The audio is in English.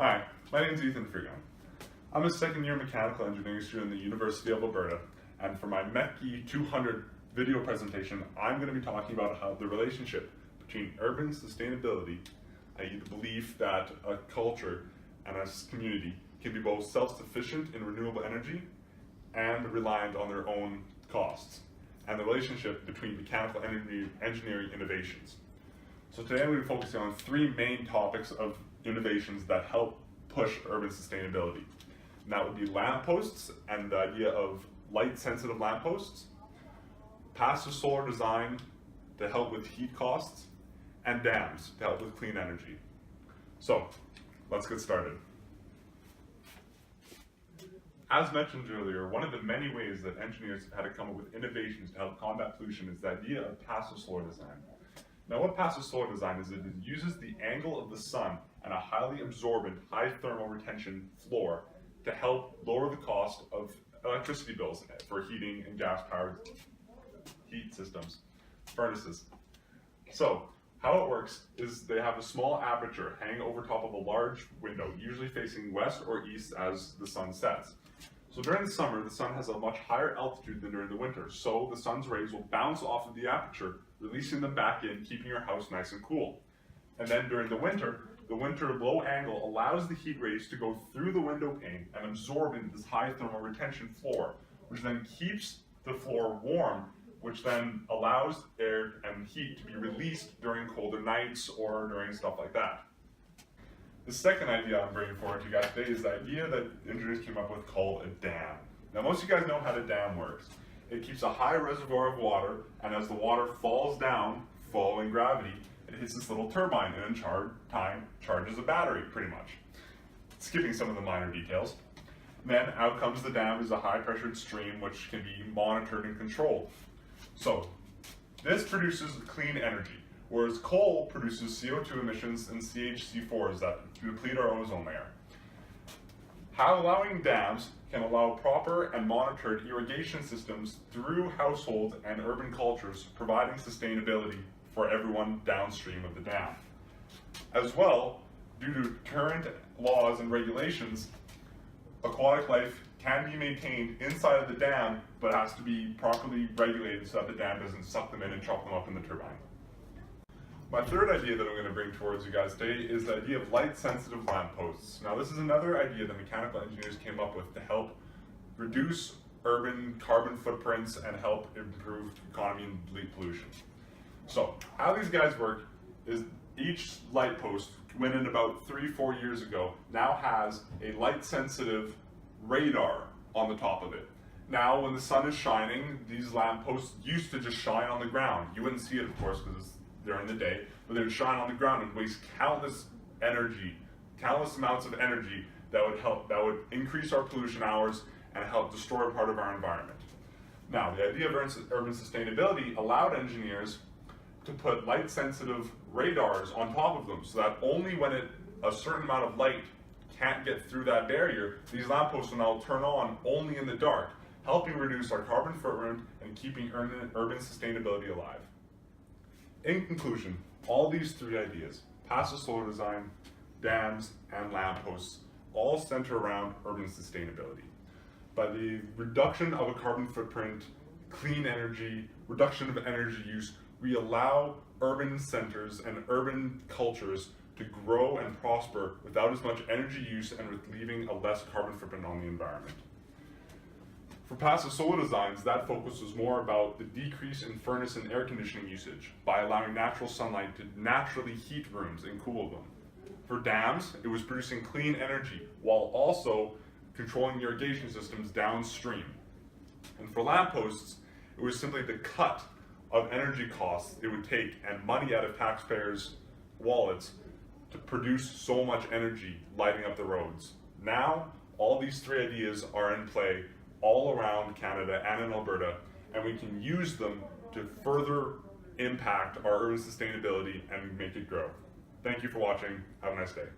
Hi, my name is Ethan Frigon. I'm a second-year mechanical engineering student at the University of Alberta, and for my Mec E 200 video presentation, I'm going to be talking about how the relationship between urban sustainability, i.e. the belief that a culture and a community can be both self-sufficient in renewable energy and reliant on their own costs, and the relationship between mechanical engineering innovations. So today I'm going to be focusing on three main topics of innovations that help push urban sustainability. And that would be lampposts and the idea of light-sensitive lampposts, passive solar design to help with heat costs, and dams to help with clean energy. So let's get started. As mentioned earlier, one of the many ways that engineers have had to come up with innovations to help combat pollution is the idea of passive solar design. Now what passive solar design is, it uses the angle of the sun and a highly absorbent, high thermal retention floor to help lower the cost of electricity bills for heating and gas-powered heat systems, furnaces. So how it works is they have a small aperture hanging over top of a large window, usually facing west or east as the sun sets. So during the summer, the sun has a much higher altitude than during the winter, so the sun's rays will bounce off of the aperture, releasing them back in, keeping your house nice and cool. And then during the winter low angle allows the heat rays to go through the window pane and absorb into this high thermal retention floor, which then keeps the floor warm, which then allows air and heat to be released during colder nights or during stuff like that. The second idea I'm bringing forward to you guys today is the idea that engineers came up with called a dam. Now most of you guys know how the dam works. It keeps a high reservoir of water, and as the water falls down, following gravity, it hits this little turbine and in time charges a battery, pretty much. Skipping some of the minor details. Then out comes the dam as a high pressured stream which can be monitored and controlled. So this produces clean energy, whereas coal produces CO2 emissions and CH4s that deplete our ozone layer. How allowing dams can allow proper and monitored irrigation systems through households and urban cultures, providing sustainability for everyone downstream of the dam. As well, due to current laws and regulations, aquatic life can be maintained inside of the dam, but has to be properly regulated so that the dam doesn't suck them in and chop them up in the turbine. My third idea that I'm going to bring towards you guys today is the idea of light-sensitive lampposts. Now this is another idea that mechanical engineers came up with to help reduce urban carbon footprints and help improve economy and lead pollution. So how these guys work is each light post, went in about 3-4 years ago, now has a light-sensitive radar on the top of it. Now when the sun is shining, these lampposts used to just shine on the ground. You wouldn't see it, of course, because it's during the day, but they would shine on the ground and waste countless amounts of energy that would increase our pollution hours and help destroy part of our environment. Now, the idea of urban sustainability allowed engineers to put light-sensitive radars on top of them, so that only when a certain amount of light can't get through that barrier, these lampposts will now turn on only in the dark, helping reduce our carbon footprint and keeping urban sustainability alive. In conclusion, all these three ideas, passive solar design, dams, and lampposts, all center around urban sustainability. By the reduction of a carbon footprint, clean energy, reduction of energy use, we allow urban centers and urban cultures to grow and prosper without as much energy use and with leaving a less carbon footprint on the environment. For passive solar designs, that focus was more about the decrease in furnace and air conditioning usage by allowing natural sunlight to naturally heat rooms and cool them. For dams, it was producing clean energy while also controlling irrigation systems downstream. And for lampposts, it was simply the cut of energy costs it would take and money out of taxpayers' wallets to produce so much energy lighting up the roads. Now, all these three ideas are in play all around Canada and in Alberta, and we can use them to further impact our urban sustainability and make it grow. Thank you for watching. Have a nice day.